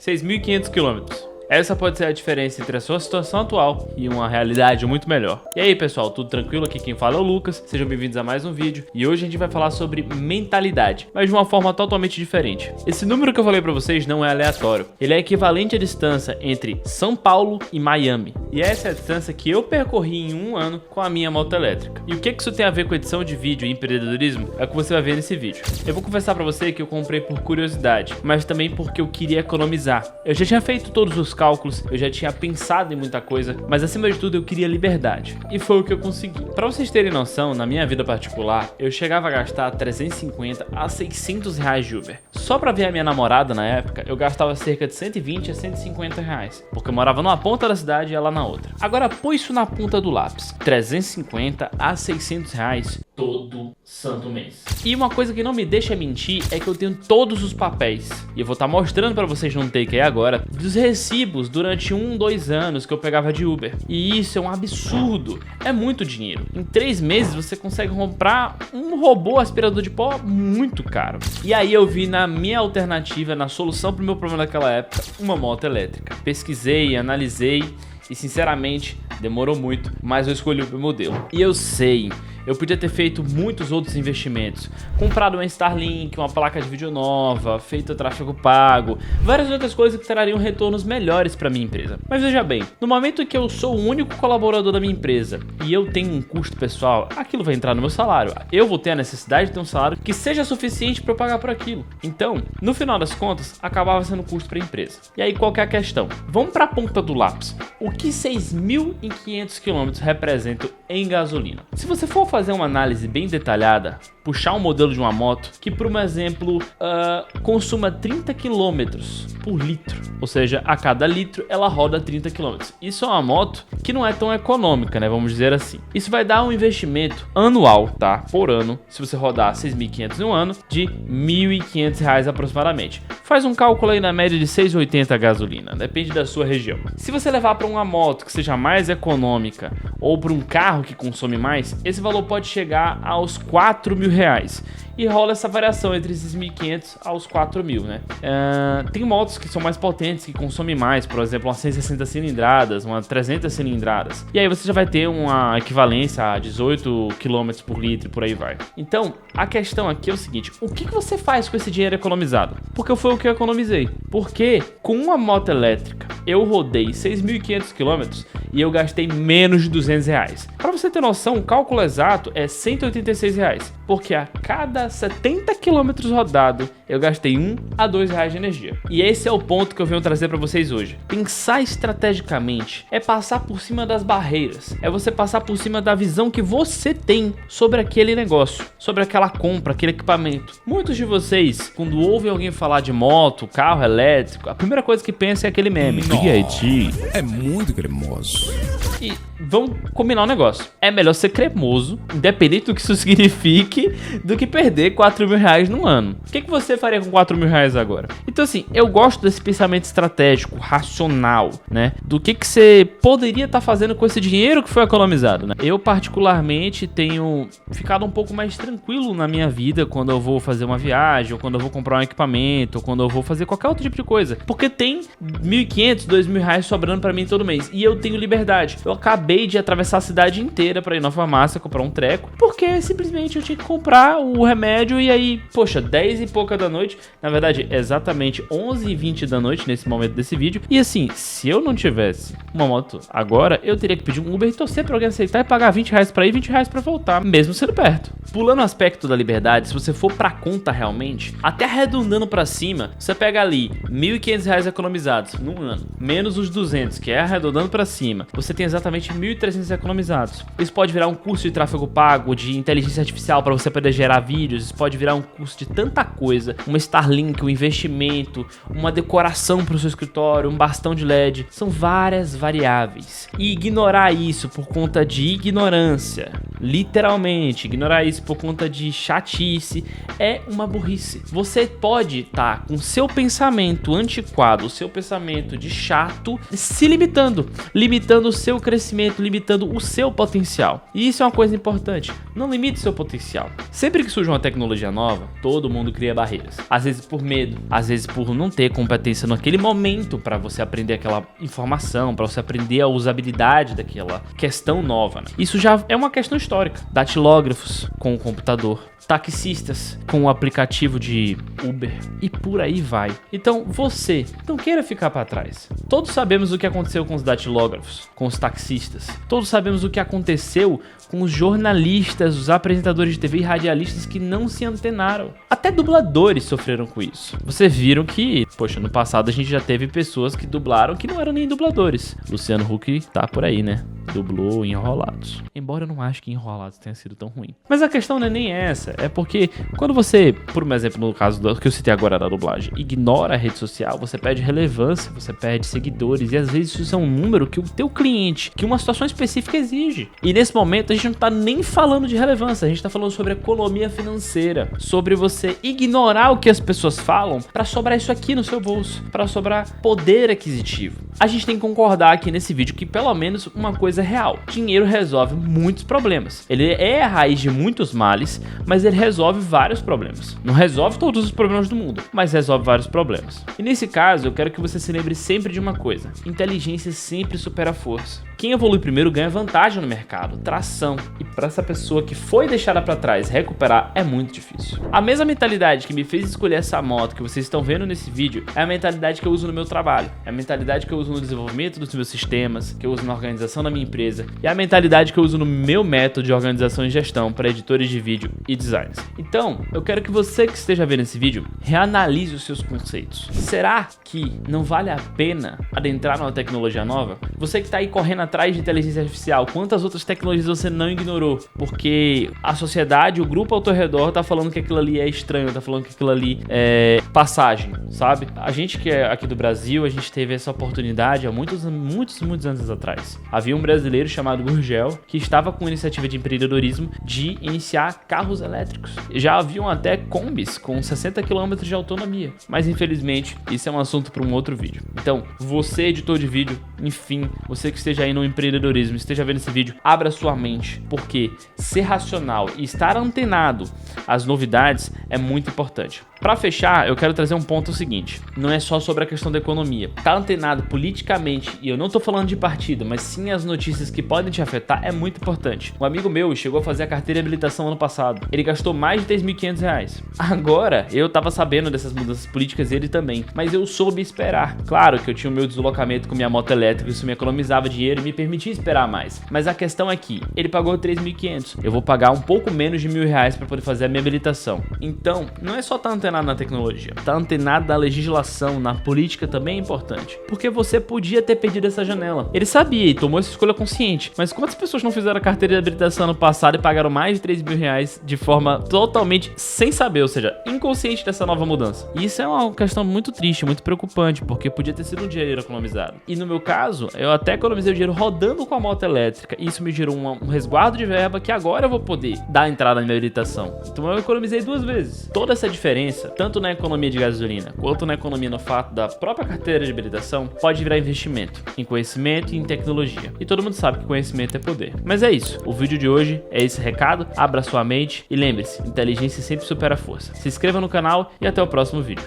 6.500 km. Essa pode ser a diferença entre a sua situação atual e uma realidade muito melhor. E aí pessoal, tudo tranquilo? Aqui quem fala é o Lucas, sejam bem-vindos a mais um vídeo. E hoje a gente vai falar sobre mentalidade, mas de uma forma totalmente diferente. Esse número que eu falei pra vocês não é aleatório. Ele é equivalente à distância entre São Paulo e Miami. E essa é a distância que eu percorri em um ano com a minha moto elétrica. E o que isso tem a ver com edição de vídeo e empreendedorismo? É o que você vai ver nesse vídeo. Eu vou confessar pra você que eu comprei por curiosidade, mas também porque eu queria economizar. Eu já tinha feito todos os cálculos, eu já tinha pensado em muita coisa, mas acima de tudo eu queria liberdade. E foi o que eu consegui. Pra vocês terem noção, na minha vida particular, eu chegava a gastar 350 a 600 reais de Uber. Só pra ver a minha namorada na época, eu gastava cerca de 120 a 150 reais, porque eu morava numa ponta da cidade e ela na outra. Agora põe isso na ponta do lápis, 350 a 600 reais todo santo mês. E uma coisa que não me deixa mentir é que eu tenho todos os papéis, e eu vou estar mostrando pra vocês num take aí agora, dos recibos durante 2 anos que eu pegava de Uber. E isso é um absurdo, é muito dinheiro. Em 3 meses você consegue comprar um robô aspirador de pó muito caro. E aí eu vi na minha alternativa, na solução pro meu problema naquela época, uma moto elétrica. Pesquisei, analisei e sinceramente demorou muito, mas eu escolhi o meu modelo. E eu sei, eu podia ter feito muitos outros investimentos, comprado uma Starlink, uma placa de vídeo nova, feito tráfego pago, várias outras coisas que trariam retornos melhores para minha empresa. Mas veja bem, no momento em que eu sou o único colaborador da minha empresa e eu tenho um custo pessoal, aquilo vai entrar no meu salário. Eu vou ter a necessidade de ter um salário que seja suficiente para eu pagar por aquilo. Então, no final das contas, acabava sendo custo para a empresa. E aí qual que é a questão? Vamos para a ponta do lápis. O que 6.500 km representam em gasolina? Se você for fazer uma análise bem detalhada, puxar um modelo de uma moto que, por um exemplo, consuma 30 km por litro, ou seja, a cada litro ela roda 30 km. Isso é uma moto que não é tão econômica, né? Vamos dizer assim. Isso vai dar um investimento anual, tá? Por ano, se você rodar 6.500 em um ano, de R$ 1.500 aproximadamente. Faz um cálculo aí na média de 6,80 a gasolina, depende da sua região. Se você levar para uma moto que seja mais econômica ou para um carro que consome mais, esse valor pode chegar aos R$ 4.000. E rola essa variação entre esses 1.500 aos 4.000, né? Tem motos que são mais potentes, que consomem mais, por exemplo, umas 160 cilindradas, umas 300 cilindradas. E aí você já vai ter uma equivalência a 18 km por litro e por aí vai. Então, a questão aqui é o seguinte: o que você faz com esse dinheiro economizado? Porque foi o que eu economizei. Porque com uma moto elétrica, eu rodei 6.500 km e eu gastei menos de R$200. Para você ter noção, o cálculo exato é R$186, porque a cada 70 km rodado eu gastei R$1 a R$2 de energia. E esse é o ponto que eu venho trazer para vocês hoje. Pensar estrategicamente é passar por cima das barreiras, é você passar por cima da visão que você tem sobre aquele negócio, sobre aquela compra, aquele equipamento. Muitos de vocês, quando ouvem alguém falar de moto, carro elétrico, a primeira coisa que pensa é aquele meme. É muito cremoso. E vamos combinar um negócio. É melhor ser cremoso, independente do que isso signifique, do que perder R$4.000 num ano. O que você faria com R$4.000 agora? Então assim, eu gosto desse pensamento estratégico, racional, né? Do que você poderia estar fazendo com esse dinheiro que foi economizado, né? Eu particularmente tenho ficado um pouco mais tranquilo na minha vida quando eu vou fazer uma viagem, ou quando eu vou comprar um equipamento, ou quando eu vou fazer qualquer outro tipo de coisa. Porque tem R$1.500, R$2.000 sobrando pra mim todo mês. E eu tenho liberdade. Eu acabei de atravessar a cidade inteira pra ir na farmácia comprar um treco, porque simplesmente eu tinha que comprar o remédio. E aí, poxa, 10 e pouca da noite, na verdade exatamente 11h20 da noite nesse momento desse vídeo. E assim, se eu não tivesse uma moto agora, eu teria que pedir um Uber e torcer pra alguém aceitar e pagar R$20 pra ir, R$20 pra voltar, mesmo sendo perto. Pulando o aspecto da liberdade, se você for pra conta realmente, até arredondando pra cima, você pega ali R$1.500 economizados num ano, menos os 200, que é arredondando pra cima, você tem exatamente 1.300 economizados. Isso pode virar um curso de tráfego pago, de inteligência artificial para você poder gerar vídeos. Isso pode virar um curso de tanta coisa, uma Starlink, um investimento, uma decoração para o seu escritório, um bastão de LED. São várias variáveis. E ignorar isso por conta de ignorância, literalmente, ignorar isso por conta de chatice, é uma burrice. Você pode estar com seu pensamento antiquado, o seu pensamento de chato, se limitando limitando o seu crescimento, limitando o seu potencial. E isso é uma coisa importante, não limite o seu potencial. Sempre que surge uma tecnologia nova, todo mundo cria barreiras. Às vezes por medo, às vezes por não ter competência naquele momento para você aprender aquela informação, para você aprender a usabilidade daquela questão nova, né? Isso já é uma questão histórica. Datilógrafos com o computador, taxistas com o aplicativo de Uber e por aí vai. Então você não queira ficar para trás. Todos sabemos o que aconteceu com os datilógrafos, com os taxistas. Todos sabemos o que aconteceu com os jornalistas, os apresentadores de TV e radialistas que não se antenaram. Até dubladores sofreram com isso. Vocês viram que, poxa, no passado a gente já teve pessoas que dublaram que não eram nem dubladores. Luciano Huck tá por aí, né? Dublou Enrolados. Embora eu não ache que Enrolados tenha sido tão ruim. Mas a questão não é nem essa. É porque quando você, por um exemplo, no caso do que eu citei agora da dublagem, ignora a rede social, você perde relevância, você perde seguidores. E às vezes isso é um número que o teu cliente, que uma situação específica exige. E nesse momento a gente não tá nem falando de relevância. A gente tá falando sobre economia financeira. Sobre você ignorar o que as pessoas falam pra sobrar isso aqui no seu bolso. Pra sobrar poder aquisitivo. A gente tem que concordar aqui nesse vídeo que pelo menos uma coisa é real. Dinheiro resolve muitos problemas. Ele é a raiz de muitos males, mas ele resolve vários problemas. Não resolve todos os problemas do mundo, mas resolve vários problemas. E nesse caso, eu quero que você se lembre sempre de uma coisa: inteligência sempre supera a força. Quem evolui primeiro ganha vantagem no mercado, tração. E para essa pessoa que foi deixada para trás recuperar é muito difícil. A mesma mentalidade que me fez escolher essa moto que vocês estão vendo nesse vídeo é a mentalidade que eu uso no meu trabalho. É a mentalidade que eu uso no desenvolvimento dos meus sistemas, que eu uso na organização da minha empresa. E é a mentalidade que eu uso no meu método de organização e gestão para editores de vídeo e designers. Então, eu quero que você que esteja vendo esse vídeo reanalise os seus conceitos. Será que não vale a pena adentrar numa tecnologia nova? Você que está aí correndo atrás de inteligência artificial, quantas outras tecnologias você não ignorou? Porque a sociedade, o grupo ao teu redor tá falando que aquilo ali é estranho, tá falando que aquilo ali é passagem, sabe? A gente que é aqui do Brasil, a gente teve essa oportunidade há muitos anos atrás. Havia um brasileiro chamado Gurgel que estava com iniciativa de empreendedorismo de iniciar carros elétricos. Já haviam até combis com 60 km de autonomia, mas infelizmente isso é um assunto para um outro vídeo. Então, você editor de vídeo, enfim, você que esteja aí no empreendedorismo, esteja vendo esse vídeo, abra sua mente, porque ser racional e estar antenado às novidades é muito importante. Para fechar, eu quero trazer um ponto seguinte: não é só sobre a questão da economia. Tá antenado politicamente, e eu não tô falando de partido, mas sim as notícias que podem te afetar, é muito importante. Um amigo meu chegou a fazer a carteira de habilitação ano passado. Ele gastou mais de R$3.500. Agora, eu tava sabendo dessas mudanças políticas, ele também, mas eu soube esperar. Claro que eu tinha o meu deslocamento com minha moto elétrica, isso me economizava dinheiro e me permitia esperar mais. Mas a questão é que ele pagou R$3.500. Eu vou pagar um pouco menos de R$1.000 para poder fazer a minha habilitação. Então, não é só estar antenado na tecnologia, tá antenado na legislação, na política também é importante, porque você podia ter perdido essa janela. Ele sabia e tomou essa escolha consciente, mas quantas pessoas não fizeram a carteira de habilitação ano passado e pagaram mais de R$3.000 de forma totalmente sem saber, ou seja, inconsciente dessa nova mudança? E isso é uma questão muito triste, muito preocupante, porque podia ter sido um dinheiro economizado. E no meu caso, eu até economizei o dinheiro rodando com a moto elétrica, e isso me gerou um resguardo de verba que agora eu vou poder dar entrada na minha habilitação. Então eu economizei 2 vezes. Toda essa diferença, tanto na economia de gasolina, quanto na economia no fato da própria carteira de habilitação, pode virar investimento em conhecimento e em tecnologia. E todo mundo sabe que conhecimento é poder. Mas é isso, o vídeo de hoje é esse recado, abra sua mente e lembre-se, inteligência sempre supera a força. Se inscreva no canal e até o próximo vídeo.